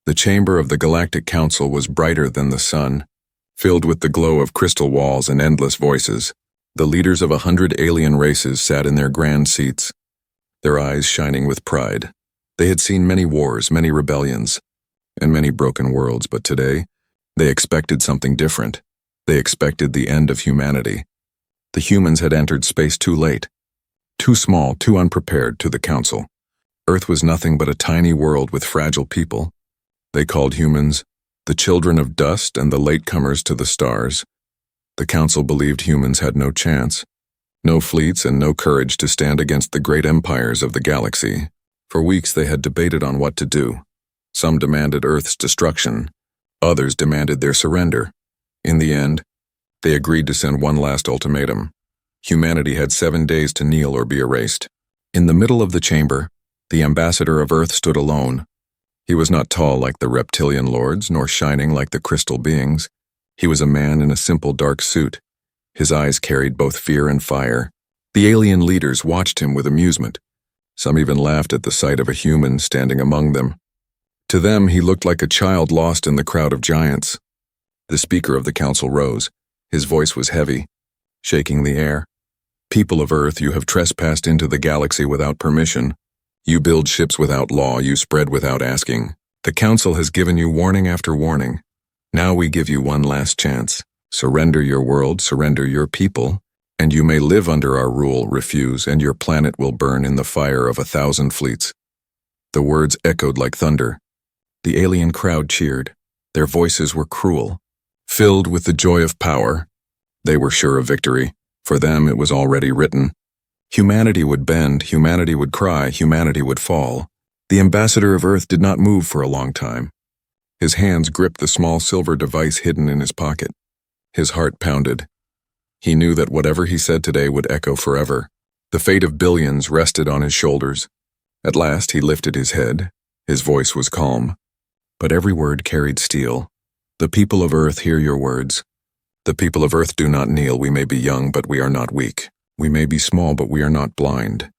The chamber of the Galactic Council was brighter than the sun, filled with the glow of crystal walls and endless voices. The leaders of 100 alien races sat in their grand seats, their eyes shining with pride. They had seen many wars, many rebellions, and many broken worlds, but today, they expected something different. They expected the end of humanity. The humans had entered space too late, too small, too unprepared to the Council. Earth was nothing but a tiny world with fragile people. They called humans the children of dust and the latecomers to the stars. The Council believed humans had no chance, no fleets and no courage to stand against the great empires of the galaxy. For weeks they had debated on what to do. Some demanded Earth's destruction, others demanded their surrender. In the end, they agreed to send one last ultimatum. Humanity had 7 days to kneel or be erased. In the middle of the chamber, the ambassador of Earth stood alone. He was not tall like the reptilian lords, nor shining like the crystal beings. He was a man in a simple dark suit. His eyes carried both fear and fire. The alien leaders watched him with amusement. Some even laughed at the sight of a human standing among them. To them, he looked like a child lost in the crowd of giants. The speaker of the council rose. His voice was heavy, shaking the air. People of Earth, you have trespassed into the galaxy without permission. You build ships without law, you spread without asking. The council has given you warning after warning. Now we give you one last chance. Surrender your world, surrender your people, and you may live under our rule. Refuse, and your planet will burn in the fire of 1,000 fleets. The words echoed like thunder. The alien crowd cheered. Their voices were cruel, filled with the joy of power. They were sure of victory. For them, it was already written. Humanity would bend, humanity would cry, humanity would fall. The ambassador of Earth did not move for a long time. His hands gripped the small silver device hidden in his pocket. His heart pounded. He knew that whatever he said today would echo forever. The fate of billions rested on his shoulders. At last he lifted his head. His voice was calm, but every word carried steel. The people of Earth hear your words. The people of Earth do not kneel. We may be young, but we are not weak. We may be small, but we are not blind.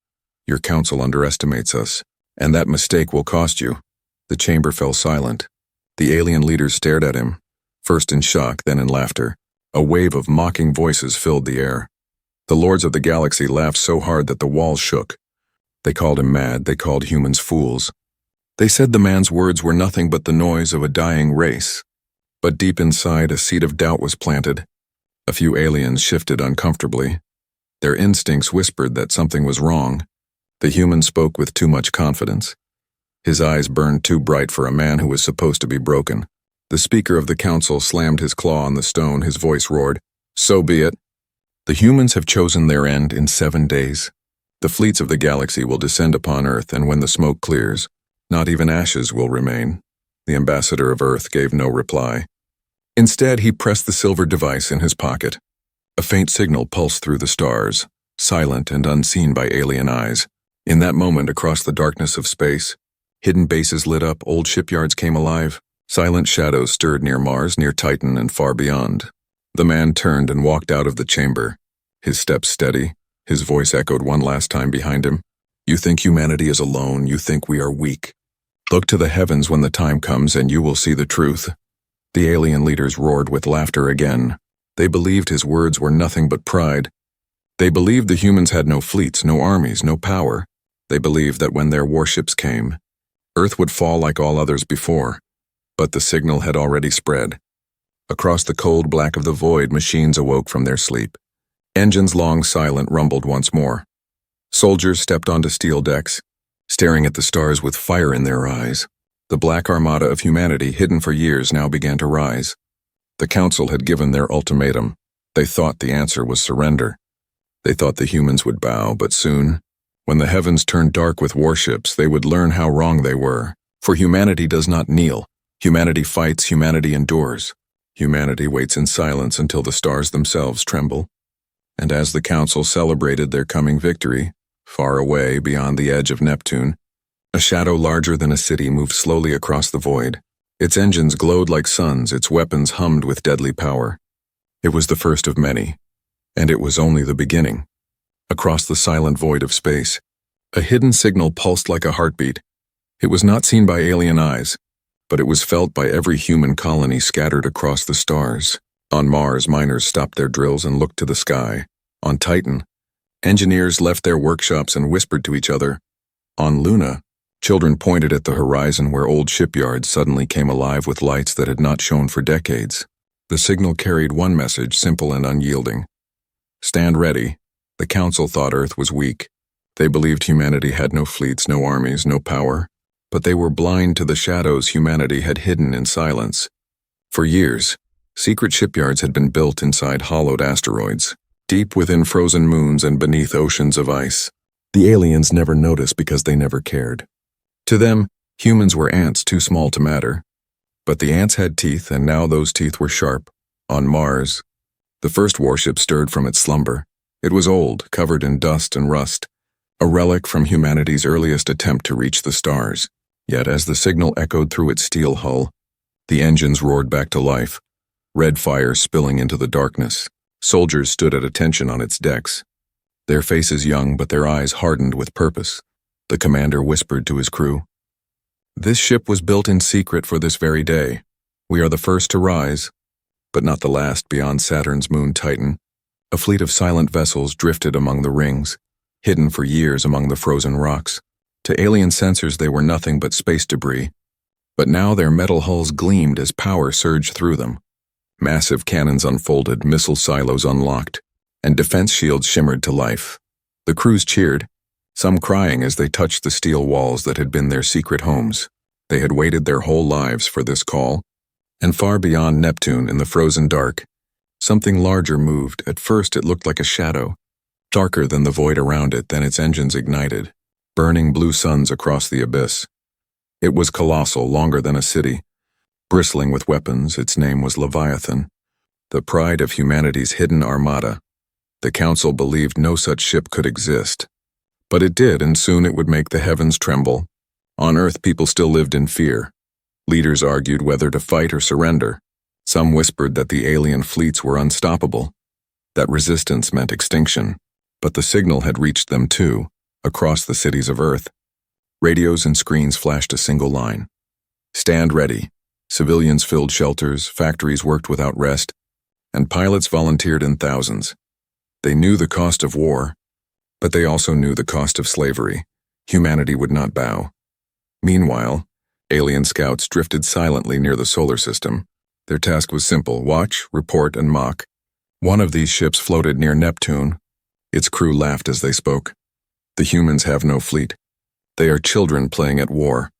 Your council underestimates us, and that mistake will cost you. The chamber fell silent. The alien leaders stared at him, first in shock, then in laughter. A wave of mocking voices filled the air. The lords of the galaxy laughed so hard that the walls shook. They called him mad. They called humans fools. They said the man's words were nothing but the noise of a dying race. But deep inside, a seed of doubt was planted. A few aliens shifted uncomfortably. Their instincts whispered that something was wrong. The human spoke with too much confidence. His eyes burned too bright for a man who was supposed to be broken. The speaker of the council slammed his claw on the stone. His voice roared, "So be it. The humans have chosen their end in 7 days. The fleets of the galaxy will descend upon Earth, and when the smoke clears, not even ashes will remain." The ambassador of Earth gave no reply. Instead, he pressed the silver device in his pocket. A faint signal pulsed through the stars, silent and unseen by alien eyes. In that moment, across the darkness of space, hidden bases lit up, old shipyards came alive. Silent shadows stirred near Mars, near Titan, and far beyond. The man turned and walked out of the chamber, his steps steady. His voice echoed one last time behind him. You think humanity is alone, you think we are weak. Look to the heavens when the time comes and you will see the truth. The alien leaders roared with laughter again. They believed his words were nothing but pride. They believed the humans had no fleets, no armies, no power. They believed that when their warships came, Earth would fall like all others before. But the signal had already spread. Across the cold black of the void, machines awoke from their sleep. Engines long silent rumbled once more. Soldiers stepped onto steel decks, staring at the stars with fire in their eyes. The black armada of humanity, hidden for years, now began to rise. The council had given their ultimatum. They thought the answer was surrender. They thought the humans would bow, but soon, when the heavens turned dark with warships, they would learn how wrong they were. For humanity does not kneel. Humanity fights, humanity endures. Humanity waits in silence until the stars themselves tremble. And as the council celebrated their coming victory, far away beyond the edge of Neptune, a shadow larger than a city moved slowly across the void. Its engines glowed like suns, its weapons hummed with deadly power. It was the first of many, and it was only the beginning. Across the silent void of space, a hidden signal pulsed like a heartbeat. It was not seen by alien eyes, but it was felt by every human colony scattered across the stars. On Mars, miners stopped their drills and looked to the sky. On Titan, engineers left their workshops and whispered to each other. On Luna, children pointed at the horizon where old shipyards suddenly came alive with lights that had not shone for decades. The signal carried one message, simple and unyielding. Stand ready. The Council thought Earth was weak. They believed humanity had no fleets, no armies, no power. But they were blind to the shadows humanity had hidden in silence. For years, secret shipyards had been built inside hollowed asteroids, deep within frozen moons and beneath oceans of ice. The aliens never noticed because they never cared. To them, humans were ants too small to matter. But the ants had teeth, and now those teeth were sharp. On Mars, the first warship stirred from its slumber. It was old, covered in dust and rust, a relic from humanity's earliest attempt to reach the stars. Yet as the signal echoed through its steel hull, the engines roared back to life, red fire spilling into the darkness. Soldiers stood at attention on its decks, their faces young but their eyes hardened with purpose. The commander whispered to his crew, "This ship was built in secret for this very day. We are the first to rise, but not the last beyond Saturn's moon Titan." A fleet of silent vessels drifted among the rings, hidden for years among the frozen rocks. To alien sensors they were nothing but space debris, but now their metal hulls gleamed as power surged through them. Massive cannons unfolded, missile silos unlocked, and defense shields shimmered to life. The crews cheered, some crying as they touched the steel walls that had been their secret homes. They had waited their whole lives for this call, and far beyond Neptune in the frozen dark, something larger moved. At first it looked like a shadow, darker than the void around it. Then its engines ignited, burning blue suns across the abyss. It was colossal, longer than a city, bristling with weapons. Its name was Leviathan, the pride of humanity's hidden armada. The Council believed no such ship could exist. But it did, and soon it would make the heavens tremble. On Earth, people still lived in fear. Leaders argued whether to fight or surrender. Some whispered that the alien fleets were unstoppable, that resistance meant extinction. But the signal had reached them too, across the cities of Earth. Radios and screens flashed a single line. Stand ready. Civilians filled shelters, factories worked without rest, and pilots volunteered in thousands. They knew the cost of war, but they also knew the cost of slavery. Humanity would not bow. Meanwhile, alien scouts drifted silently near the solar system. Their task was simple: watch, report, and mock. One of these ships floated near Neptune. Its crew laughed as they spoke. The humans have no fleet. They are children playing at war.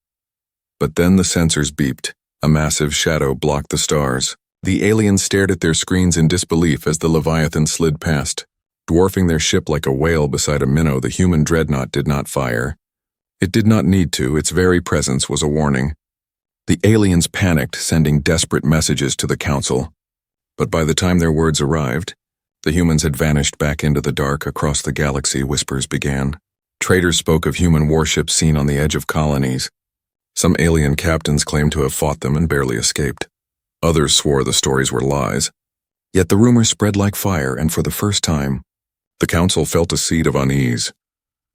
But then the sensors beeped. A massive shadow blocked the stars. The aliens stared at their screens in disbelief as the Leviathan slid past. Dwarfing their ship like a whale beside a minnow, the human dreadnought did not fire. It did not need to. Its very presence was a warning. The aliens panicked, sending desperate messages to the Council. But by the time their words arrived, the humans had vanished back into the dark. Across the galaxy, whispers began. Traders spoke of human warships seen on the edge of colonies. Some alien captains claimed to have fought them and barely escaped. Others swore the stories were lies. Yet the rumors spread like fire, and for the first time, the Council felt a seed of unease.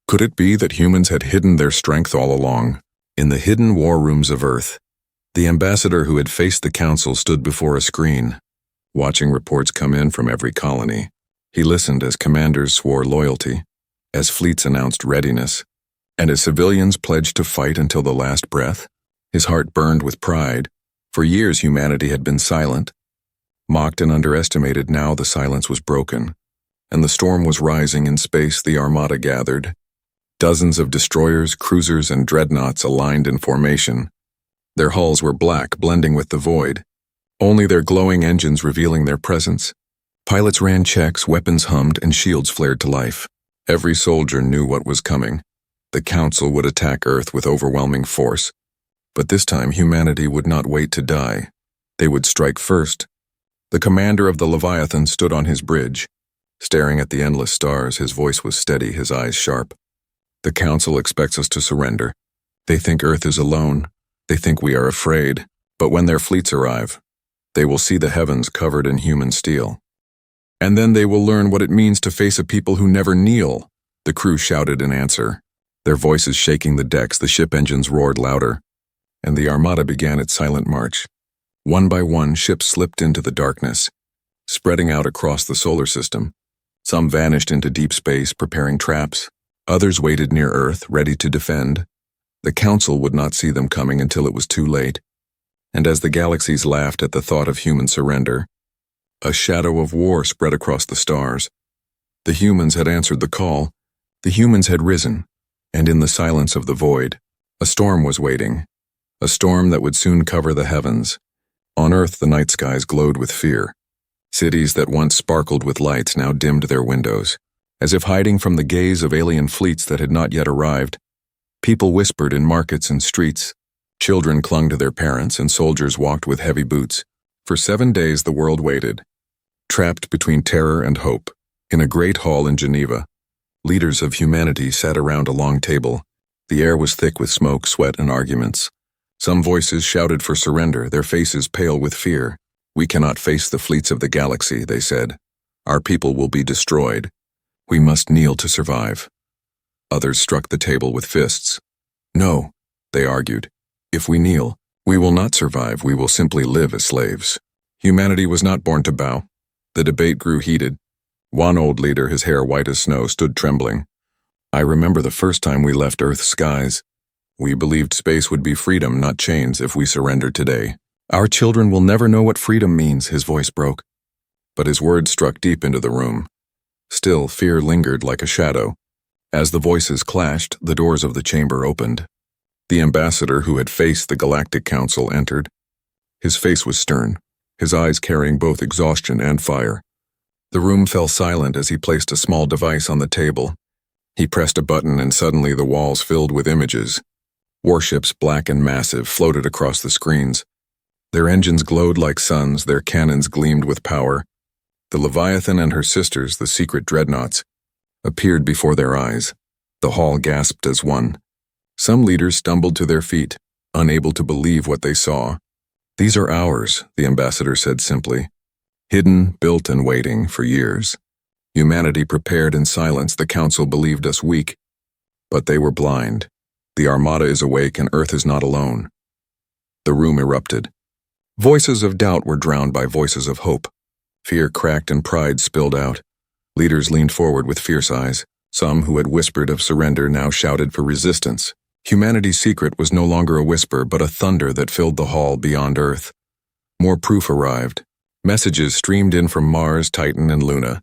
Could it be that humans had hidden their strength all along? In the hidden war rooms of Earth, the ambassador who had faced the Council stood before a screen, watching reports come in from every colony. He listened as commanders swore loyalty, as fleets announced readiness, and as civilians pledged to fight until the last breath. His heart burned with pride. For years humanity had been silent, mocked and underestimated. Now the silence was broken, and the storm was rising. In space, the Armada gathered. Dozens of destroyers, cruisers, and dreadnoughts aligned in formation. Their hulls were black, blending with the void, only their glowing engines revealing their presence. Pilots ran checks, weapons hummed, and shields flared to life. Every soldier knew what was coming. The Council would attack Earth with overwhelming force. But this time, humanity would not wait to die. They would strike first. The commander of the Leviathan stood on his bridge, staring at the endless stars. His voice was steady, his eyes sharp. The Council expects us to surrender. They think Earth is alone. They think we are afraid. But when their fleets arrive, they will see the heavens covered in human steel. And then they will learn what it means to face a people who never kneel. The crew shouted in answer, their voices shaking the decks. The ship engines roared louder. and the Armada began its silent march. One by one, ships slipped into the darkness, spreading out across the solar system. Some vanished into deep space, preparing traps. Others waited near Earth, ready to defend. The Council would not see them coming until it was too late. And as the galaxies laughed at the thought of human surrender, a shadow of war spread across the stars. The humans had answered the call. The humans had risen, and in the silence of the void, a storm was waiting. A storm that would soon cover the heavens. On Earth, the night skies glowed with fear. Cities that once sparkled with lights now dimmed their windows. As if hiding from the gaze of alien fleets that had not yet arrived, people whispered in markets and streets. Children clung to their parents, and soldiers walked with heavy boots. For 7 days the world waited, trapped between terror and hope. In a great hall in Geneva, leaders of humanity sat around a long table. The air was thick with smoke, sweat, and arguments. Some voices shouted for surrender, their faces pale with fear. "We cannot face the fleets of the galaxy," they said. "Our people will be destroyed. We must kneel to survive." Others struck the table with fists. "No," they argued. "If we kneel, we will not survive, we will simply live as slaves." Humanity was not born to bow. The debate grew heated. One old leader, his hair white as snow, stood trembling. "I remember the first time we left Earth's skies. We believed space would be freedom, not chains, if we surrendered today. Our children will never know what freedom means," his voice broke. But his words struck deep into the room. Still, fear lingered like a shadow. As the voices clashed, the doors of the chamber opened. The ambassador who had faced the Galactic Council entered. His face was stern, his eyes carrying both exhaustion and fire. The room fell silent as he placed a small device on the table. He pressed a button and suddenly the walls filled with images. Warships, black and massive, floated across the screens. Their engines glowed like suns, their cannons gleamed with power. The Leviathan and her sisters, the secret dreadnoughts, appeared before their eyes. The hall gasped as one. Some leaders stumbled to their feet, unable to believe what they saw. "These are ours," the ambassador said simply. "Hidden, built, and waiting for years. Humanity prepared in silence. The Council believed us weak, but they were blind. The Armada is awake and Earth is not alone." The room erupted. Voices of doubt were drowned by voices of hope. Fear cracked and pride spilled out. Leaders leaned forward with fierce eyes. Some who had whispered of surrender now shouted for resistance. Humanity's secret was no longer a whisper, but a thunder that filled the hall beyond Earth. More proof arrived. Messages streamed in from Mars, Titan, and Luna.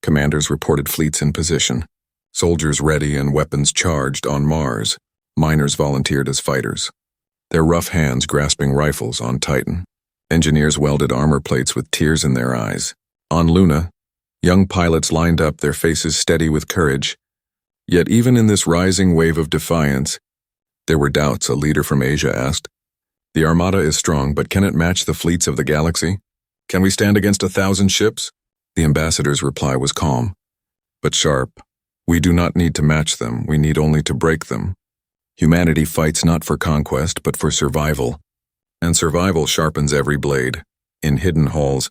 Commanders reported fleets in position. Soldiers ready and weapons charged on Mars. Miners volunteered as fighters, their rough hands grasping rifles on Titan. Engineers welded armor plates with tears in their eyes. On Luna, young pilots lined up, their faces steady with courage. Yet even in this rising wave of defiance, there were doubts, a leader from Asia asked. "The Armada is strong, but can it match the fleets of the galaxy? Can we stand against 1,000 ships?" The ambassador's reply was calm, but sharp. "We do not need to match them, we need only to break them. Humanity fights not for conquest, but for survival. And survival sharpens every blade." In hidden halls,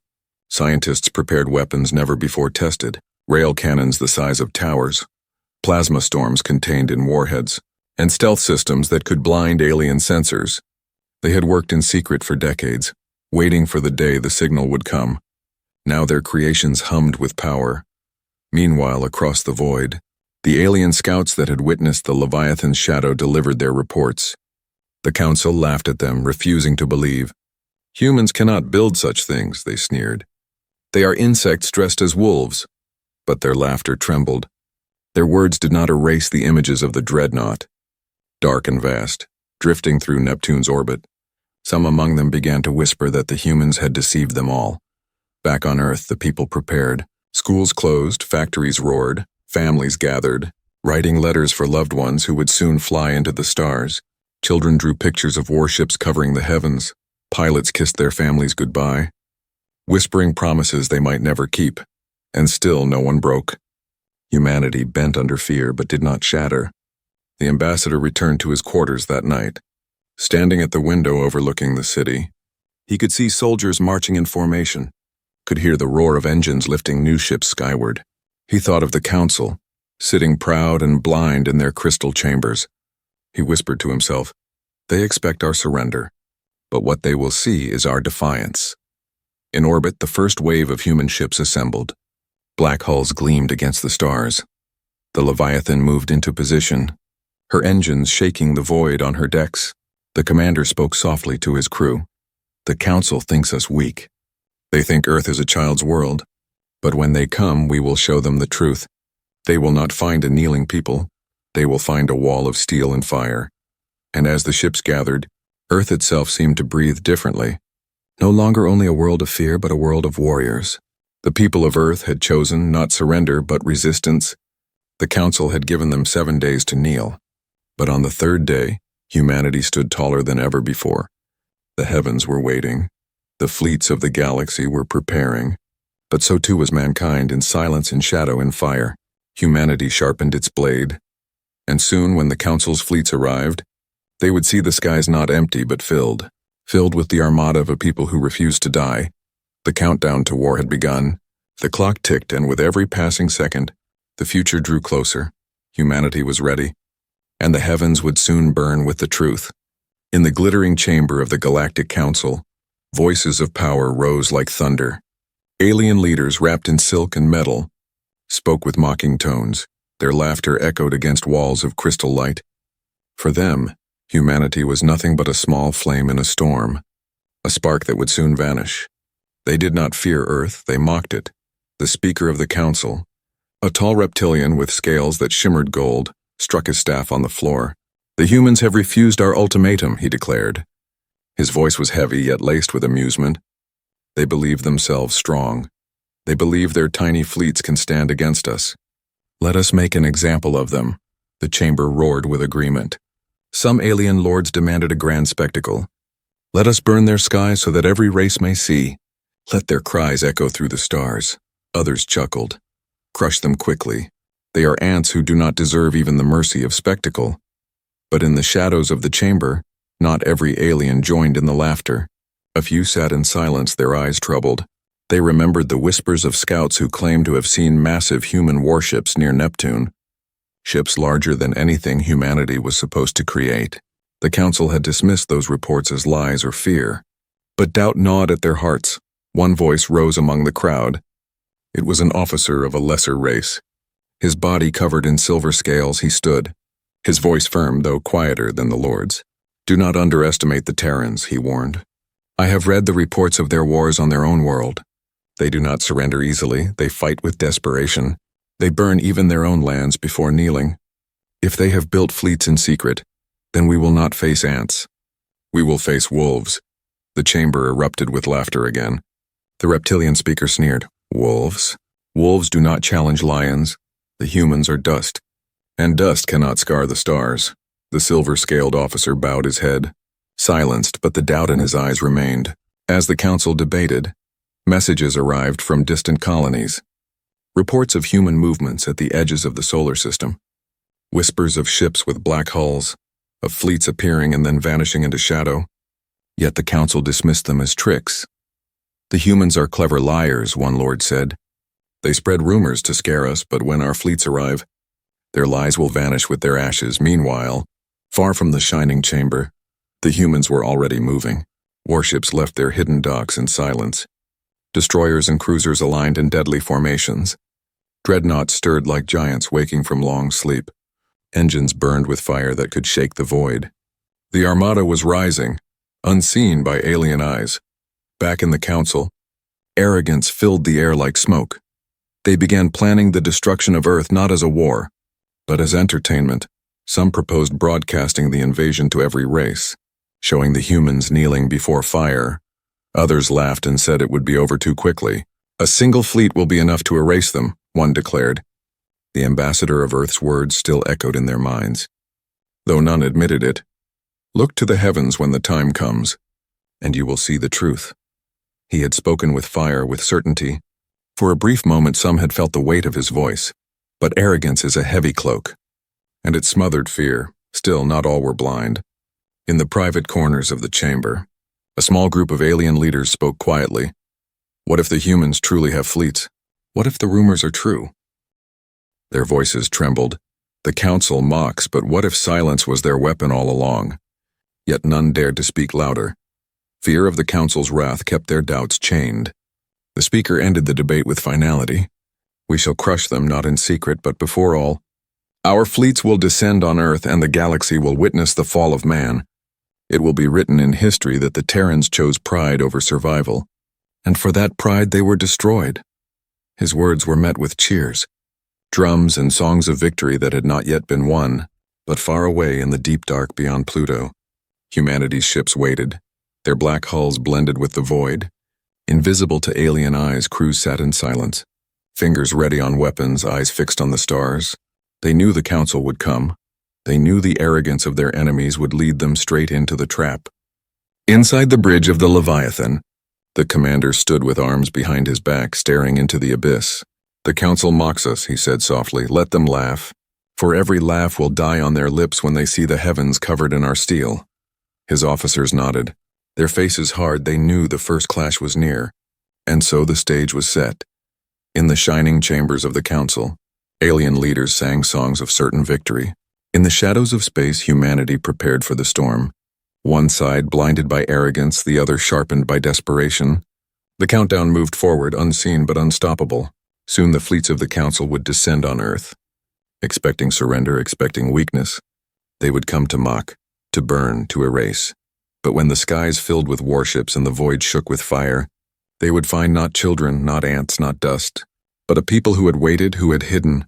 scientists prepared weapons never before tested, rail cannons the size of towers, plasma storms contained in warheads, and stealth systems that could blind alien sensors. They had worked in secret for decades, waiting for the day the signal would come. Now their creations hummed with power. Meanwhile, across the void, the alien scouts that had witnessed the Leviathan's shadow delivered their reports. The Council laughed at them, refusing to believe. "Humans cannot build such things," they sneered. "They are insects dressed as wolves." But their laughter trembled. Their words did not erase the images of the dreadnought. Dark and vast, drifting through Neptune's orbit, some among them began to whisper that the humans had deceived them all. Back on Earth, the people prepared. Schools closed, factories roared, families gathered, writing letters for loved ones who would soon fly into the stars. Children drew pictures of warships covering the heavens. Pilots kissed their families goodbye, whispering promises they might never keep. And still no one broke. Humanity bent under fear but did not shatter. The ambassador returned to his quarters that night. Standing at the window overlooking the city, he could see soldiers marching in formation, could hear the roar of engines lifting new ships skyward. He thought of the Council, sitting proud and blind in their crystal chambers. He whispered to himself, They expect our surrender, but what they will see is our defiance. In orbit, the first wave of human ships assembled. Black hulls gleamed against the stars. The Leviathan moved into position, her engines shaking the void on her decks. The commander spoke softly to his crew. The Council thinks us weak. They think Earth is a child's world. But when they come, we will show them the truth. They will not find a kneeling people. They will find a wall of steel and fire. And as the ships gathered, Earth itself seemed to breathe differently. No longer only a world of fear, but a world of warriors. The people of Earth had chosen not surrender, but resistance. The Council had given them 7 days to kneel. But on the 3rd day, humanity stood taller than ever before. The heavens were waiting. The fleets of the galaxy were preparing. But so too was mankind, in silence, in shadow, in fire. Humanity sharpened its blade. And soon, when the Council's fleets arrived, they would see the skies not empty but filled with the armada of a people who refused to die. The countdown to war had begun. The clock ticked, and with every passing second, the future drew closer. Humanity was ready, and the heavens would soon burn with the truth. In the glittering chamber of the Galactic Council, voices of power rose like thunder. Alien leaders wrapped in silk and metal spoke with mocking tones. Their laughter echoed against walls of crystal light. For them, humanity was nothing but a small flame in a storm, a spark that would soon vanish. They did not fear Earth, they mocked it. The Speaker of the Council, a tall reptilian with scales that shimmered gold, struck his staff on the floor. "The humans have refused our ultimatum," he declared. His voice was heavy yet laced with amusement. They believe themselves strong. They believe their tiny fleets can stand against us. "Let us make an example of them," the chamber roared with agreement. Some alien lords demanded a grand spectacle. "Let us burn their skies so that every race may see. Let their cries echo through the stars." Others chuckled. "Crush them quickly. They are ants who do not deserve even the mercy of spectacle." But in the shadows of the chamber, not every alien joined in the laughter. A few sat in silence, their eyes troubled. They remembered the whispers of scouts who claimed to have seen massive human warships near Neptune. Ships larger than anything humanity was supposed to create. The Council had dismissed those reports as lies or fear. But doubt gnawed at their hearts. One voice rose among the crowd. It was an officer of a lesser race. His body covered in silver scales, he stood, his voice firm though quieter than the Lord's. "Do not underestimate the Terrans," he warned. "I have read the reports of their wars on their own world. They do not surrender easily, they fight with desperation. They burn even their own lands before kneeling. If they have built fleets in secret, then we will not face ants. We will face wolves." The chamber erupted with laughter again. The reptilian speaker sneered. "Wolves? Wolves do not challenge lions. The humans are dust, and dust cannot scar the stars." The silver-scaled officer bowed his head, silenced, but the doubt in his eyes remained. As the Council debated, messages arrived from distant colonies. Reports of human movements at the edges of the solar system. Whispers of ships with black hulls, of fleets appearing and then vanishing into shadow. Yet the Council dismissed them as tricks. "The humans are clever liars," one lord said. "They spread rumors to scare us, but when our fleets arrive, their lies will vanish with their ashes." Meanwhile, far from the shining chamber, the humans were already moving. Warships left their hidden docks in silence. Destroyers and cruisers aligned in deadly formations. Dreadnoughts stirred like giants waking from long sleep. Engines burned with fire that could shake the void. The Armada was rising, unseen by alien eyes. Back in the Council, arrogance filled the air like smoke. They began planning the destruction of Earth not as a war, but as entertainment. Some proposed broadcasting the invasion to every race, showing the humans kneeling before fire. Others laughed and said it would be over too quickly. "A single fleet will be enough to erase them," one declared. The ambassador of Earth's words still echoed in their minds, though none admitted it. "Look to the heavens when the time comes, and you will see the truth." He had spoken with fire, with certainty. For a brief moment some had felt the weight of his voice. But arrogance is a heavy cloak, and it smothered fear. Still, not all were blind. In the private corners of the chamber, a small group of alien leaders spoke quietly. What if the humans truly have fleets? What if the rumors are true? Their voices trembled. The Council mocks, but what if silence was their weapon all along? yet none dared to speak louder. Fear of the Council's wrath kept their doubts chained. The speaker ended the debate with finality. We shall crush them, not in secret, but before all. Our fleets will descend on Earth, and the galaxy will witness the fall of man. It will be written in history that the Terrans chose pride over survival, and for that pride they were destroyed. His words were met with cheers, drums and songs of victory that had not yet been won, but far away in the deep dark beyond Pluto, humanity's ships waited, their black hulls blended with the void. Invisible to alien eyes, crews sat in silence, fingers ready on weapons, eyes fixed on the stars. They knew the Council would come. They knew the arrogance of their enemies would lead them straight into the trap. Inside the bridge of the Leviathan, the commander stood with arms behind his back, staring into the abyss. The Council mocks us, he said softly. Let them laugh, for every laugh will die on their lips when they see the heavens covered in our steel. His officers nodded. Their faces hard, they knew the first clash was near. And so the stage was set. In the shining chambers of the Council, alien leaders sang songs of certain victory. In the shadows of space, humanity prepared for the storm. One side blinded by arrogance, the other sharpened by desperation. The countdown moved forward, unseen but unstoppable. Soon the fleets of the Council would descend on Earth. Expecting surrender, expecting weakness. They would come to mock, to burn, to erase. But when the skies filled with warships and the void shook with fire, they would find not children, not ants, not dust, but a people who had waited, who had hidden,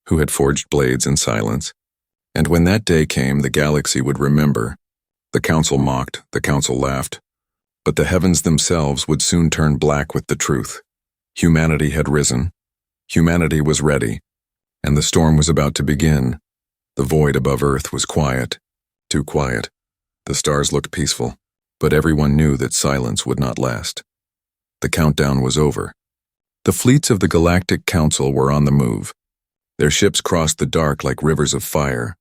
who had forged blades in silence. And when that day came, the galaxy would remember. The Council mocked, the Council laughed, but the heavens themselves would soon turn black with the truth. Humanity had risen. Humanity was ready, and the storm was about to begin. The void above Earth was quiet, too quiet. The stars looked peaceful, but everyone knew that silence would not last. The countdown was over. The fleets of the Galactic Council were on the move. Their ships crossed the dark like rivers of fire,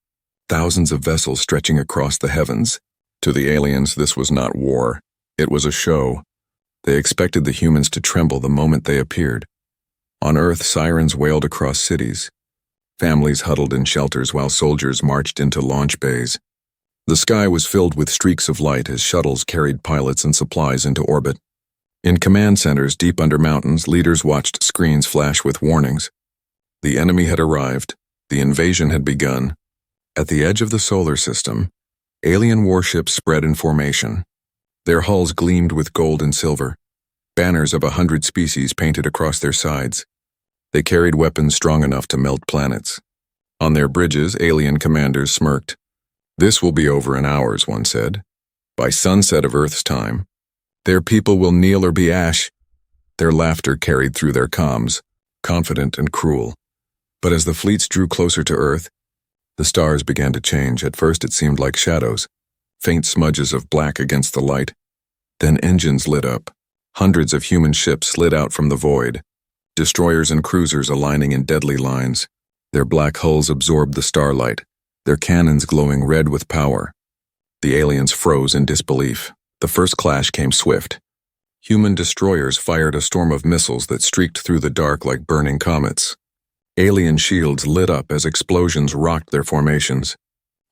thousands of vessels stretching across the heavens. To the aliens, this was not war. It was a show. They expected the humans to tremble the moment they appeared. On Earth, sirens wailed across cities. Families huddled in shelters while soldiers marched into launch bays. The sky was filled with streaks of light as shuttles carried pilots and supplies into orbit. In command centers deep under mountains, leaders watched screens flash with warnings. The enemy had arrived. The invasion had begun. At the edge of the solar system, alien warships spread in formation. Their hulls gleamed with gold and silver, banners of 100 species painted across their sides. They carried weapons strong enough to melt planets. On their bridges, alien commanders smirked. This will be over in hours, one said. By sunset of Earth's time, their people will kneel or be ash. Their laughter carried through their comms, confident and cruel. But as the fleets drew closer to Earth, the stars began to change. At first it seemed like shadows, faint smudges of black against the light. Then engines lit up. Hundreds of human ships slid out from the void, destroyers and cruisers aligning in deadly lines. Their black hulls absorbed the starlight, their cannons glowing red with power. The aliens froze in disbelief. The first clash came swift. Human destroyers fired a storm of missiles that streaked through the dark like burning comets. Alien shields lit up as explosions rocked their formations.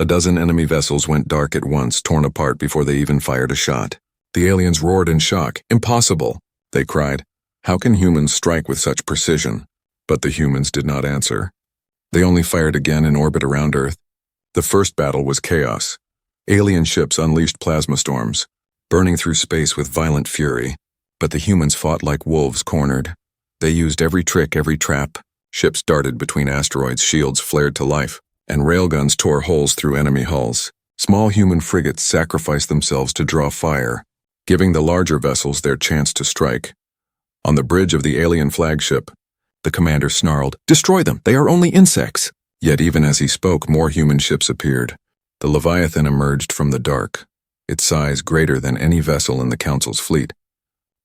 A dozen enemy vessels went dark at once, torn apart before they even fired a shot. The aliens roared in shock. Impossible, they cried. How can humans strike with such precision? But the humans did not answer. They only fired again in orbit around Earth. The first battle was chaos. Alien ships unleashed plasma storms, burning through space with violent fury. But the humans fought like wolves cornered. They used every trick, every trap. Ships darted between asteroids, shields flared to life, and railguns tore holes through enemy hulls. Small human frigates sacrificed themselves to draw fire, giving the larger vessels their chance to strike. On the bridge of the alien flagship, the commander snarled, "Destroy them! They are only insects!" Yet even as he spoke, more human ships appeared. The Leviathan emerged from the dark, its size greater than any vessel in the Council's fleet.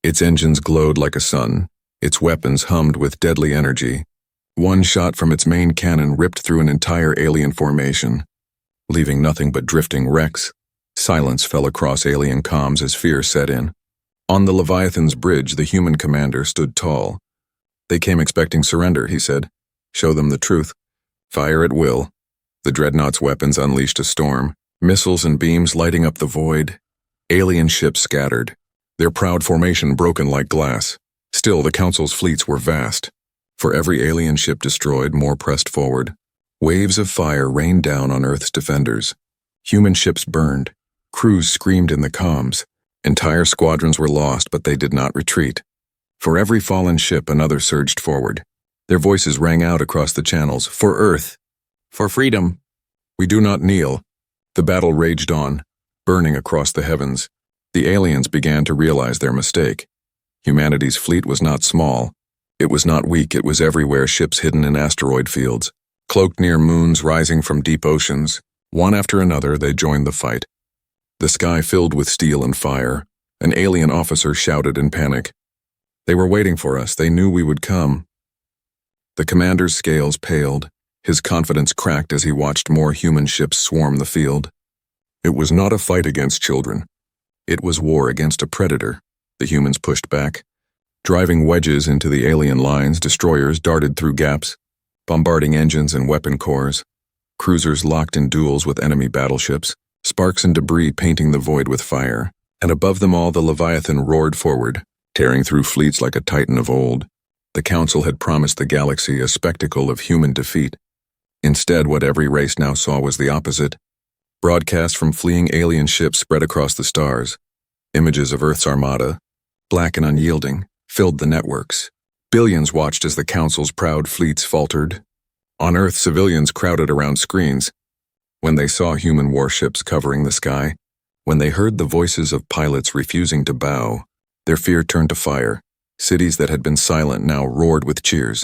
Its engines glowed like a sun, its weapons hummed with deadly energy. One shot from its main cannon ripped through an entire alien formation, leaving nothing but drifting wrecks. Silence fell across alien comms as fear set in. On the Leviathan's bridge, the human commander stood tall. They came expecting surrender, he said. Show them the truth. Fire at will. The dreadnought's weapons unleashed a storm. Missiles and beams lighting up the void. Alien ships scattered, their proud formation broken like glass. Still, the Council's fleets were vast. For every alien ship destroyed, more pressed forward. Waves of fire rained down on Earth's defenders. Human ships burned. Crews screamed in the comms. Entire squadrons were lost, but they did not retreat. For every fallen ship, another surged forward. Their voices rang out across the channels. For Earth. For freedom. We do not kneel. The battle raged on, burning across the heavens. The aliens began to realize their mistake. Humanity's fleet was not small. It was not weak, it was everywhere, ships hidden in asteroid fields, cloaked near moons rising from deep oceans. One after another, they joined the fight. The sky filled with steel and fire. An alien officer shouted in panic. They were waiting for us, they knew we would come. The commander's scales paled. His confidence cracked as he watched more human ships swarm the field. It was not a fight against children. It was war against a predator. The humans pushed back. Driving wedges into the alien lines, destroyers darted through gaps, bombarding engines and weapon cores. Cruisers locked in duels with enemy battleships, sparks and debris painting the void with fire. And above them all, the Leviathan roared forward, tearing through fleets like a titan of old. The Council had promised the galaxy a spectacle of human defeat. Instead, what every race now saw was the opposite. Broadcasts from fleeing alien ships spread across the stars. Images of Earth's Armada, black and unyielding, filled the networks. Billions watched as the Council's proud fleets faltered. On Earth, civilians crowded around screens. When they saw human warships covering the sky, when they heard the voices of pilots refusing to bow, their fear turned to fire. Cities that had been silent now roared with cheers.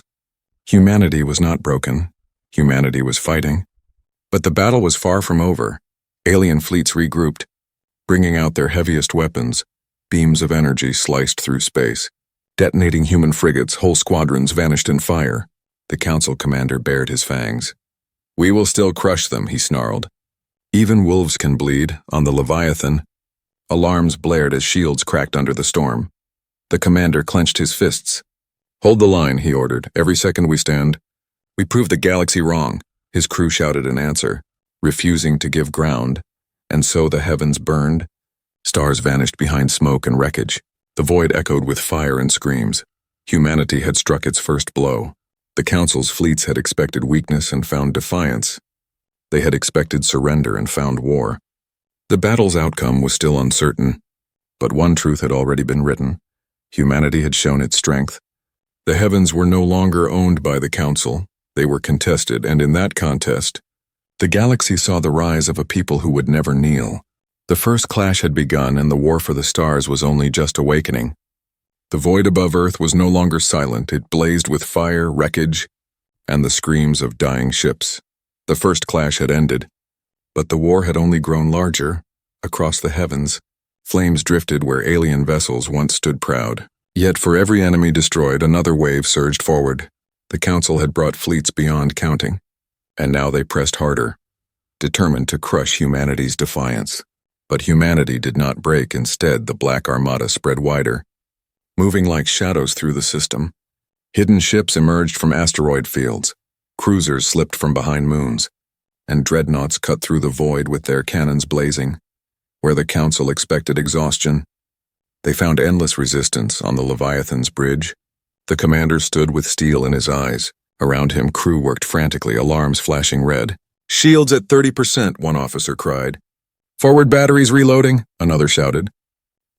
Humanity was not broken. Humanity was fighting. But the battle was far from over. Alien fleets regrouped, bringing out their heaviest weapons. Beams of energy sliced through space. Detonating human frigates, whole squadrons vanished in fire. The Council commander bared his fangs. "We will still crush them," he snarled. "Even wolves can bleed, on the Leviathan." Alarms blared as shields cracked under the storm. The commander clenched his fists. "Hold the line," he ordered. "Every second we stand. We prove the galaxy wrong." His crew shouted in answer, refusing to give ground. And so the heavens burned. Stars vanished behind smoke and wreckage. The void echoed with fire and screams. Humanity had struck its first blow. The Council's fleets had expected weakness and found defiance. They had expected surrender and found war. The battle's outcome was still uncertain, but one truth had already been written. Humanity had shown its strength. The heavens were no longer owned by the Council. They were contested, and in that contest, the galaxy saw the rise of a people who would never kneel. The first clash had begun, and the war for the stars was only just awakening. The void above Earth was no longer silent. It blazed with fire, wreckage, and the screams of dying ships. The first clash had ended, but the war had only grown larger. Across the heavens, flames drifted where alien vessels once stood proud. Yet for every enemy destroyed, another wave surged forward. The Council had brought fleets beyond counting, and now they pressed harder, determined to crush humanity's defiance. But humanity did not break. Instead, the Black Armada spread wider, moving like shadows through the system. Hidden ships emerged from asteroid fields, cruisers slipped from behind moons, and dreadnoughts cut through the void with their cannons blazing. Where the Council expected exhaustion, they found endless resistance on the Leviathan's bridge. The commander stood with steel in his eyes. Around him, crew worked frantically, alarms flashing red. "Shields at 30%, one officer cried. "Forward batteries reloading," another shouted.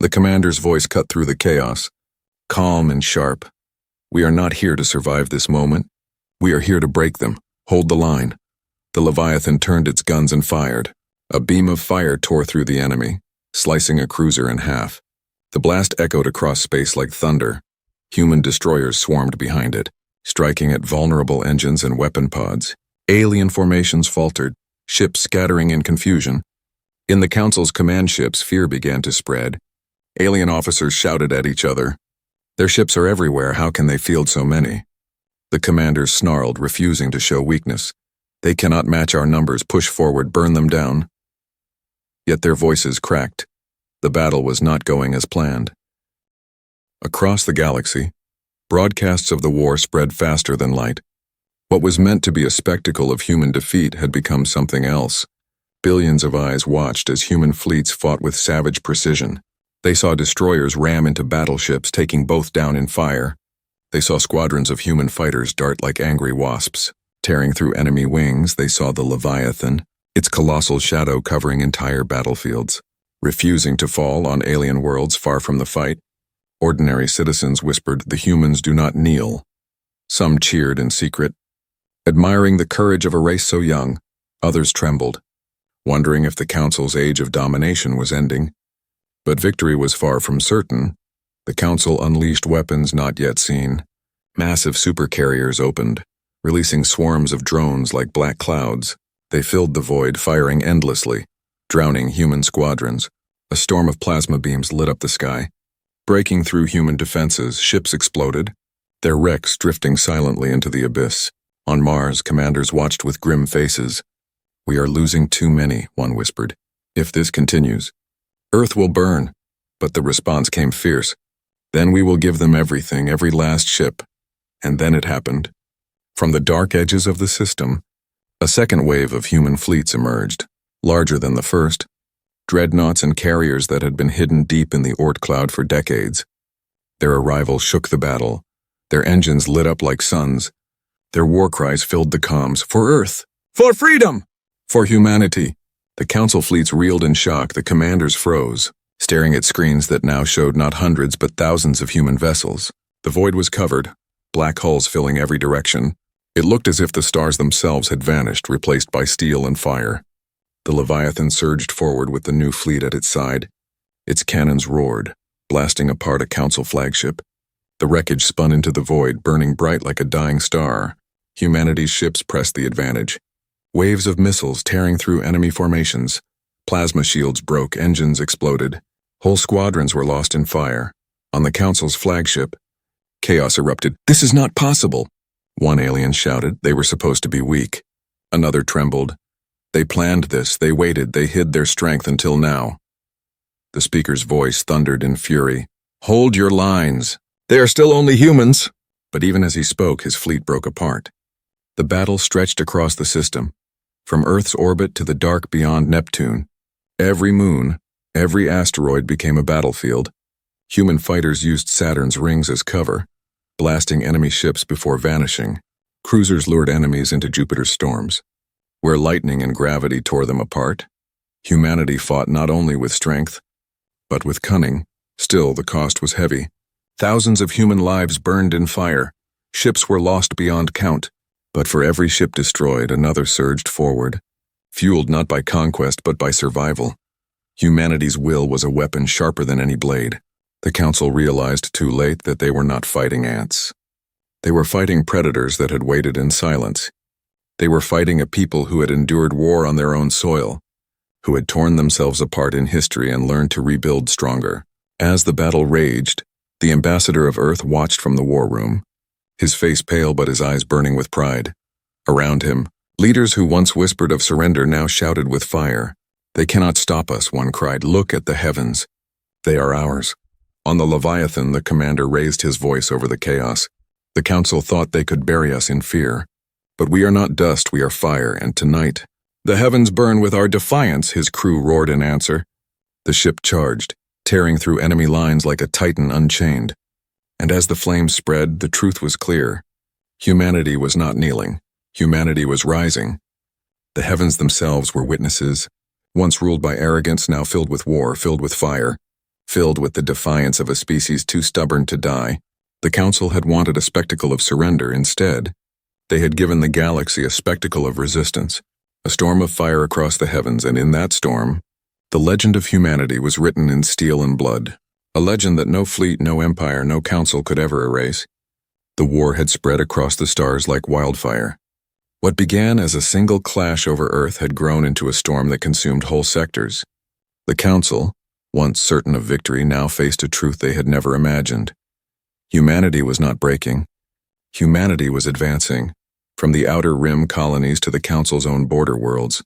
The commander's voice cut through the chaos, calm and sharp. "We are not here to survive this moment. We are here to break them. Hold the line." The Leviathan turned its guns and fired. A beam of fire tore through the enemy, slicing a cruiser in half. The blast echoed across space like thunder. Human destroyers swarmed behind it, striking at vulnerable engines and weapon pods. Alien formations faltered, ships scattering in confusion. In the Council's command ships, fear began to spread. Alien officers shouted at each other. "Their ships are everywhere, how can they field so many?" The commanders snarled, refusing to show weakness. "They cannot match our numbers, push forward, burn them down." Yet their voices cracked. The battle was not going as planned. Across the galaxy, broadcasts of the war spread faster than light. What was meant to be a spectacle of human defeat had become something else. Billions of eyes watched as human fleets fought with savage precision. They saw destroyers ram into battleships, taking both down in fire. They saw squadrons of human fighters dart like angry wasps. Tearing through enemy wings, they saw the Leviathan, its colossal shadow covering entire battlefields. Refusing to fall on alien worlds far from the fight, ordinary citizens whispered, "The humans do not kneel." Some cheered in secret, admiring the courage of a race so young. Others trembled, wondering if the Council's age of domination was ending. But victory was far from certain. The Council unleashed weapons not yet seen. Massive supercarriers opened, releasing swarms of drones like black clouds. They filled the void, firing endlessly, drowning human squadrons. A storm of plasma beams lit up the sky. Breaking through human defenses, ships exploded, their wrecks drifting silently into the abyss. On Mars, commanders watched with grim faces. "We are losing too many," one whispered. "If this continues, Earth will burn." But the response came fierce. "Then we will give them everything, every last ship." And then it happened. From the dark edges of the system, a second wave of human fleets emerged, larger than the first. Dreadnoughts and carriers that had been hidden deep in the Oort cloud for decades. Their arrival shook the battle. Their engines lit up like suns. Their war cries filled the comms. "For Earth! For freedom! For humanity!" The Council fleets reeled in shock. The commanders froze, staring at screens that now showed not hundreds but thousands of human vessels. The void was covered, black hulls filling every direction. It looked as if the stars themselves had vanished, replaced by steel and fire. The Leviathan surged forward with the new fleet at its side. Its cannons roared, blasting apart a Council flagship. The wreckage spun into the void, burning bright like a dying star. Humanity's ships pressed the advantage. Waves of missiles tearing through enemy formations. Plasma shields broke, engines exploded. Whole squadrons were lost in fire. On the Council's flagship, chaos erupted. "This is not possible!" One alien shouted. They were supposed to be weak. Another trembled. "They planned this, they waited, they hid their strength until now." The speaker's voice thundered in fury. "Hold your lines! They are still only humans!" But even as he spoke, his fleet broke apart. The battle stretched across the system, from Earth's orbit to the dark beyond Neptune. Every moon, every asteroid became a battlefield. Human fighters used Saturn's rings as cover, blasting enemy ships before vanishing. Cruisers lured enemies into Jupiter's storms, where lightning and gravity tore them apart. Humanity fought not only with strength, but with cunning. Still, the cost was heavy. Thousands of human lives burned in fire. Ships were lost beyond count. But for every ship destroyed, another surged forward, fueled not by conquest but by survival. Humanity's will was a weapon sharper than any blade. The Council realized too late that they were not fighting ants. They were fighting predators that had waited in silence. They were fighting a people who had endured war on their own soil, who had torn themselves apart in history and learned to rebuild stronger. As the battle raged, the ambassador of Earth watched from the war room, his face pale but his eyes burning with pride. Around him, leaders who once whispered of surrender now shouted with fire. "They cannot stop us," one cried. "Look at the heavens. They are ours." On the Leviathan, the commander raised his voice over the chaos. "The Council thought they could bury us in fear. But we are not dust, we are fire, and tonight, the heavens burn with our defiance," his crew roared in answer. The ship charged, tearing through enemy lines like a titan unchained. And as the flames spread, the truth was clear. Humanity was not kneeling. Humanity was rising. The heavens themselves were witnesses, once ruled by arrogance, now filled with war, filled with fire, filled with the defiance of a species too stubborn to die. The Council had wanted a spectacle of surrender. Instead, they had given the galaxy a spectacle of resistance, a storm of fire across the heavens, and in that storm, the legend of humanity was written in steel and blood. A legend that no fleet, no empire, no council could ever erase. The war had spread across the stars like wildfire. What began as a single clash over Earth had grown into a storm that consumed whole sectors. The Council, once certain of victory, now faced a truth they had never imagined. Humanity was not breaking. Humanity was advancing, from the outer rim colonies to the Council's own border worlds.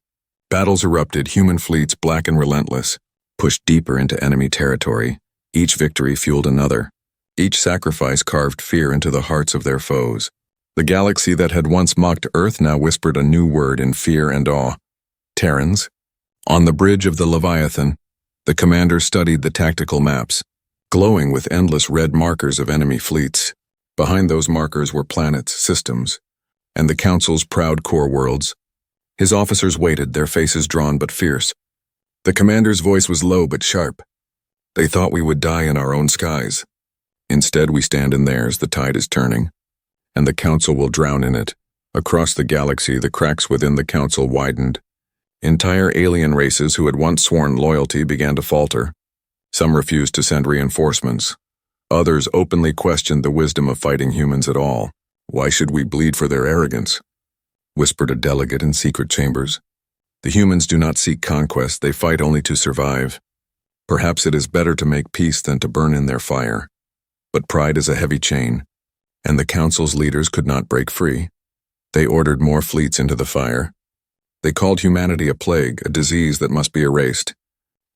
Battles erupted, human fleets, black and relentless, pushed deeper into enemy territory. Each victory fueled another. Each sacrifice carved fear into the hearts of their foes. The galaxy that had once mocked Earth now whispered a new word in fear and awe. Terrans, On the bridge of the Leviathan, the commander studied the tactical maps, glowing with endless red markers of enemy fleets. Behind those markers were planets, systems, and the Council's proud core worlds. His officers waited, their faces drawn but fierce. The commander's voice was low but sharp. They thought we would die in our own skies. Instead, we stand in theirs. The tide is turning, and the Council will drown in it. Across the galaxy, the cracks within the Council widened. Entire alien races who had once sworn loyalty began to falter. Some refused to send reinforcements. Others openly questioned the wisdom of fighting humans at all. Why should we bleed for their arrogance? Whispered a delegate in secret chambers. The humans do not seek conquest, they fight only to survive. Perhaps it is better to make peace than to burn in their fire. But pride is a heavy chain, and the Council's leaders could not break free. They ordered more fleets into the fire. They called humanity a plague, a disease that must be erased.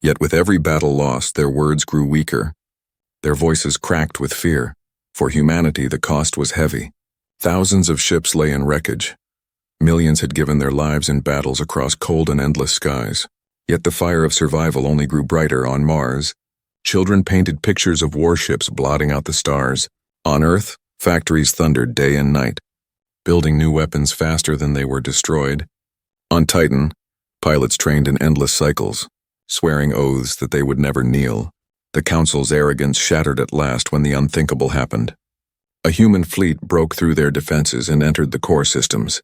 Yet with every battle lost, their words grew weaker. Their voices cracked with fear. For humanity, the cost was heavy. Thousands of ships lay in wreckage. Millions had given their lives in battles across cold and endless skies. Yet the fire of survival only grew brighter on Mars. Children painted pictures of warships blotting out the stars. On Earth, factories thundered day and night, building new weapons faster than they were destroyed. On Titan, pilots trained in endless cycles, swearing oaths that they would never kneel. The Council's arrogance shattered at last when the unthinkable happened. A human fleet broke through their defenses and entered the core systems.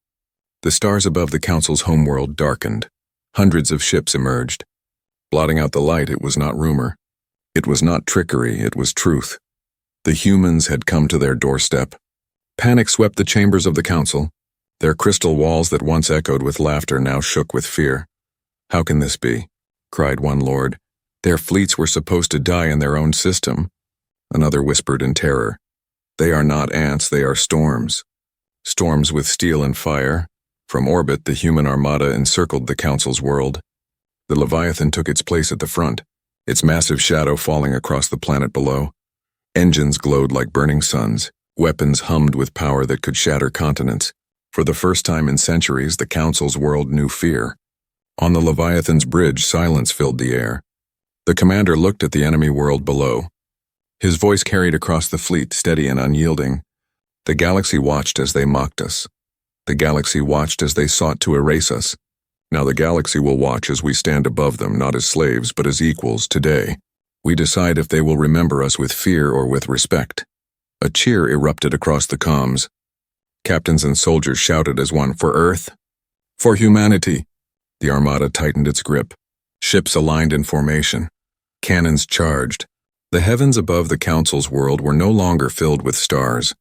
The stars above the Council's homeworld darkened. Hundreds of ships emerged. Blotting out the light, it was not rumor. It was not trickery, it was truth. The humans had come to their doorstep. Panic swept the chambers of the Council. Their crystal walls that once echoed with laughter now shook with fear. How can this be? Cried one lord. Their fleets were supposed to die in their own system. Another whispered in terror. They are not ants, they are storms. Storms with steel and fire. From orbit, the human Armada encircled the Council's world. The Leviathan took its place at the front, its massive shadow falling across the planet below. Engines glowed like burning suns. Weapons hummed with power that could shatter continents. For the first time in centuries, the Council's world knew fear. On the Leviathan's bridge, silence filled the air. The commander looked at the enemy world below. His voice carried across the fleet, steady and unyielding. The galaxy watched as they mocked us. The galaxy watched as they sought to erase us. Now the galaxy will watch as we stand above them, not as slaves, but as equals today. We decide if they will remember us with fear or with respect. A cheer erupted across the comms. Captains and soldiers shouted as one, for Earth, for humanity. The Armada tightened its grip. Ships aligned in formation. Cannons charged. The heavens above the Council's world were no longer filled with stars,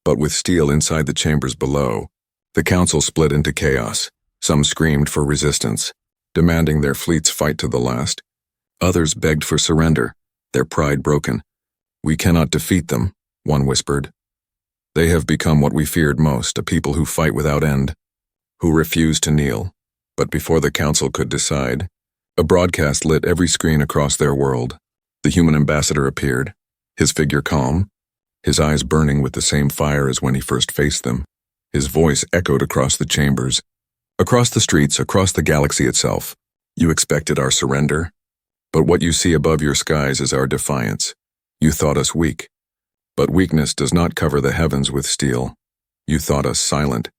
but with steel inside the chambers below. The Council split into chaos. Some screamed for resistance, demanding their fleets fight to the last. Others begged for surrender, their pride broken. We cannot defeat them, one whispered. They have become what we feared most, a people who fight without end, who refuse to kneel. But before the Council could decide, a broadcast lit every screen across their world. The human ambassador appeared, his figure calm, his eyes burning with the same fire as when he first faced them. His voice echoed across the chambers, across the streets, across the galaxy itself. You expected our surrender, but what you see above your skies is our defiance. You thought us weak, but weakness does not cover the heavens with steel. You thought us silent,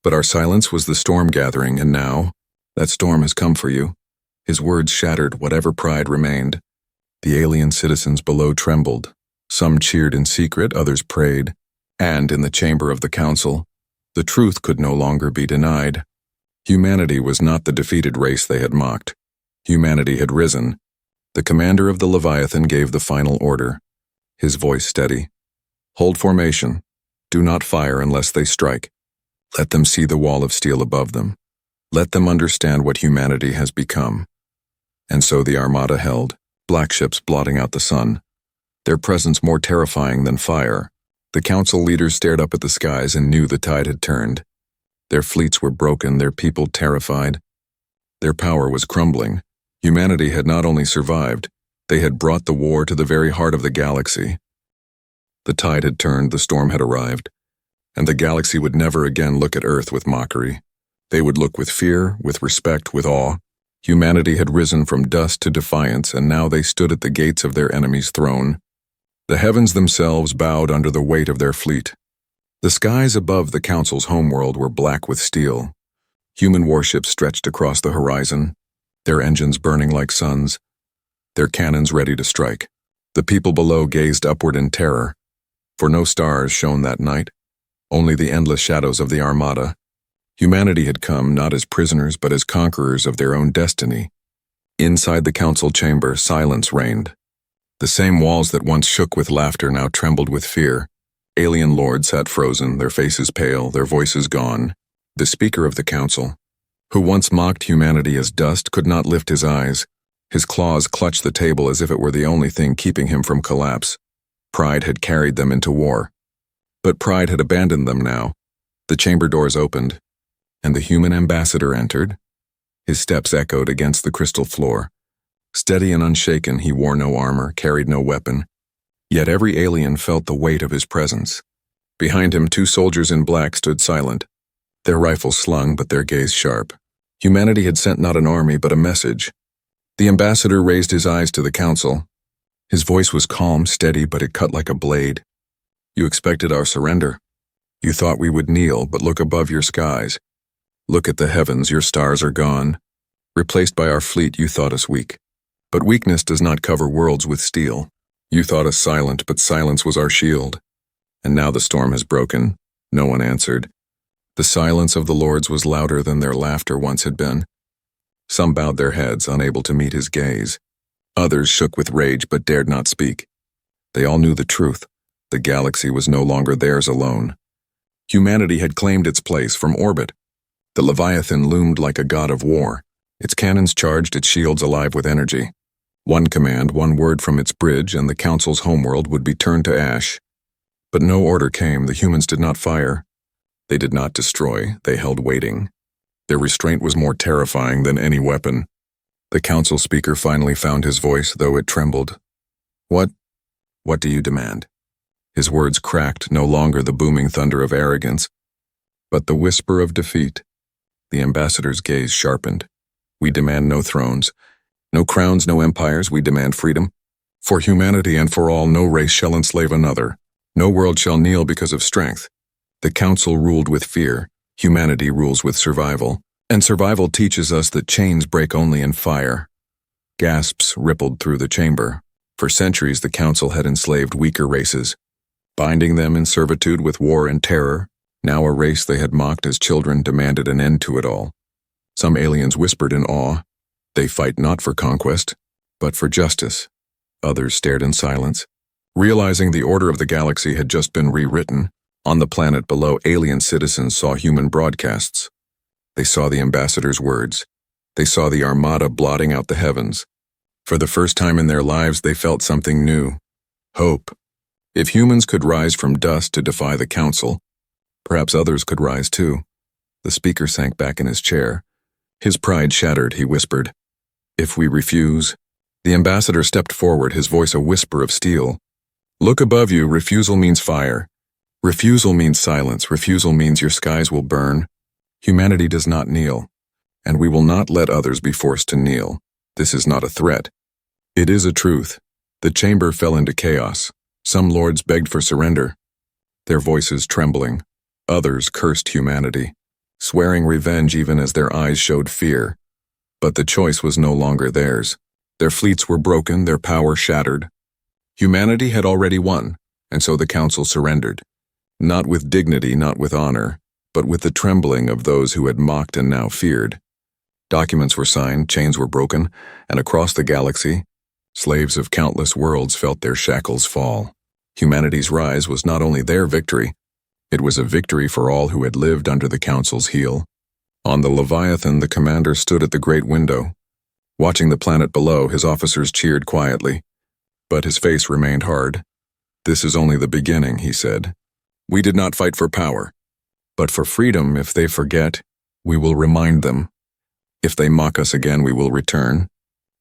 but our silence was the storm gathering, and now, that storm has come for you. His words shattered whatever pride remained. The alien citizens below trembled. Some cheered in secret, others prayed. And in the chamber of the Council, the truth could no longer be denied. Humanity was not the defeated race they had mocked. Humanity had risen. The commander of the Leviathan gave the final order, his voice steady. Hold formation. Do not fire unless they strike. Let them see the wall of steel above them. Let them understand what humanity has become. And so the Armada held, black ships blotting out the sun, their presence more terrifying than fire. The Council leaders stared up at the skies and knew the tide had turned. Their fleets were broken, their people terrified. Their power was crumbling. Humanity had not only survived, they had brought the war to the very heart of the galaxy. The tide had turned, the storm had arrived, and the galaxy would never again look at Earth with mockery. They would look with fear, with respect, with awe. Humanity had risen from dust to defiance, and now they stood at the gates of their enemy's throne. The heavens themselves bowed under the weight of their fleet. The skies above the Council's homeworld were black with steel. Human warships stretched across the horizon, their engines burning like suns, their cannons ready to strike. The people below gazed upward in terror, for no stars shone that night, only the endless shadows of the Armada. Humanity had come not as prisoners but as conquerors of their own destiny. Inside the council chamber, silence reigned. The same walls that once shook with laughter now trembled with fear. Alien lords sat frozen, their faces pale, their voices gone. The speaker of the council, who once mocked humanity as dust, could not lift his eyes. His claws clutched the table as if it were the only thing keeping him from collapse. Pride had carried them into war. But pride had abandoned them now. The chamber doors opened, and the human ambassador entered. His steps echoed against the crystal floor. Steady and unshaken, he wore no armor, carried no weapon. Yet every alien felt the weight of his presence. Behind him, 2 soldiers in black stood silent, their rifles slung but their gaze sharp. Humanity had sent not an army but a message. The ambassador raised his eyes to the council. His voice was calm, steady, but it cut like a blade. You expected our surrender. You thought we would kneel, but look above your skies. Look at the heavens, your stars are gone. Replaced by our fleet, you thought us weak. But weakness does not cover worlds with steel. You thought us silent, but silence was our shield. And now the storm has broken. No one answered. The silence of the lords was louder than their laughter once had been. Some bowed their heads, unable to meet his gaze. Others shook with rage but dared not speak. They all knew the truth. The galaxy was no longer theirs alone. Humanity had claimed its place from orbit. The Leviathan loomed like a god of war. Its cannons charged, its shields alive with energy. One command, one word from its bridge, and the Council's homeworld would be turned to ash. But no order came. The humans did not fire. They did not destroy. They held waiting. Their restraint was more terrifying than any weapon. The council speaker finally found his voice, though it trembled. What do you demand? His words cracked, no longer the booming thunder of arrogance, but the whisper of defeat. The ambassador's gaze sharpened. We demand no thrones, no crowns, no empires. We demand freedom. For humanity and for all, no race shall enslave another. No world shall kneel because of strength. The council ruled with fear. Humanity rules with survival. And survival teaches us that chains break only in fire. Gasps rippled through the chamber. For centuries, the council had enslaved weaker races, binding them in servitude with war and terror. Now a race they had mocked as children demanded an end to it all. Some aliens whispered in awe. They fight not for conquest, but for justice. Others stared in silence, realizing the order of the galaxy had just been rewritten. On the planet below, alien citizens saw human broadcasts. They saw the ambassador's words. They saw the Armada blotting out the heavens. For the first time in their lives, they felt something new. Hope. If humans could rise from dust to defy the council, perhaps others could rise too. The speaker sank back in his chair. His pride shattered, he whispered. If we refuse. The ambassador stepped forward, his voice a whisper of steel. Look above you. Refusal means fire. Refusal means silence. Refusal means your skies will burn. Humanity does not kneel, and we will not let others be forced to kneel. This is not a threat. It is a truth. The chamber fell into chaos. Some lords begged for surrender, their voices trembling. Others cursed humanity, swearing revenge even as their eyes showed fear. But the choice was no longer theirs. Their fleets were broken, their power shattered. Humanity had already won, and so the council surrendered. Not with dignity, not with honor, but with the trembling of those who had mocked and now feared. Documents were signed, chains were broken, and across the galaxy, slaves of countless worlds felt their shackles fall. Humanity's rise was not only their victory, it was a victory for all who had lived under the Council's heel. On the Leviathan, the commander stood at the great window. Watching the planet below, his officers cheered quietly, but his face remained hard. This is only the beginning, he said. We did not fight for power, but for freedom. If they forget, we will remind them. If they mock us again, we will return.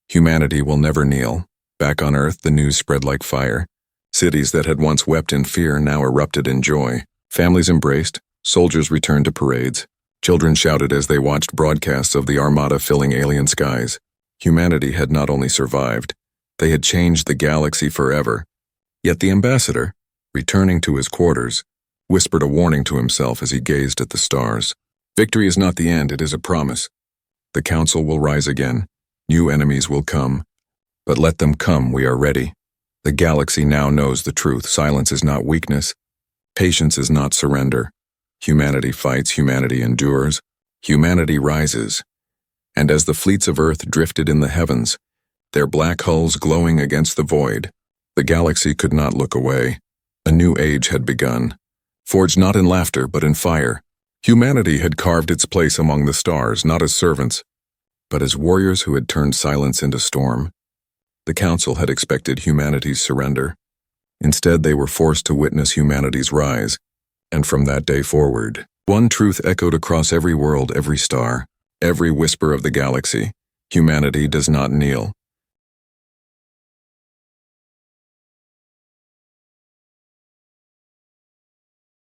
Humanity will never kneel. Back on Earth, the news spread like fire. Cities that had once wept in fear now erupted in joy. Families embraced, soldiers returned to parades. Children shouted as they watched broadcasts of the Armada filling alien skies. Humanity had not only survived, they had changed the galaxy forever. Yet the ambassador, returning to his quarters, whispered a warning to himself as he gazed at the stars. Victory is not the end, it is a promise. The council will rise again. New enemies will come. But let them come, we are ready. The galaxy now knows the truth. Silence is not weakness. Patience is not surrender. Humanity fights, humanity endures. Humanity rises. And as the fleets of Earth drifted in the heavens, their black hulls glowing against the void, the galaxy could not look away. A new age had begun, forged not in laughter but in fire. Humanity had carved its place among the stars, not as servants, but as warriors who had turned silence into storm. The Council had expected humanity's surrender. Instead, they were forced to witness humanity's rise, and from that day forward, one truth echoed across every world, every star, every whisper of the galaxy: humanity does not kneel.